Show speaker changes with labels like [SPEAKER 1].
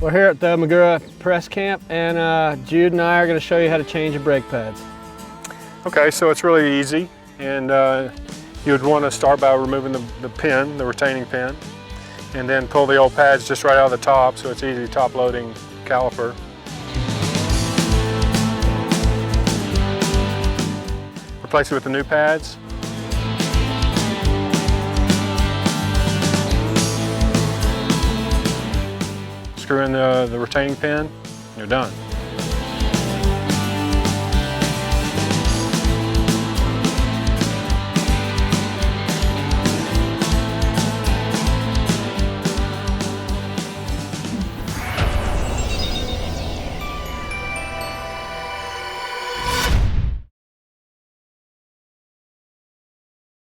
[SPEAKER 1] We're here at the Magura press camp, and Jude and I are going to show you how to change your brake pads.
[SPEAKER 2] Okay, so it's really easy, and you would want to start by removing the pin, the retaining pin, and then pull the old pads just right out of the top, so it's easy top loading caliper. Replace it with the new pads. Screw in the retaining pin, you're done.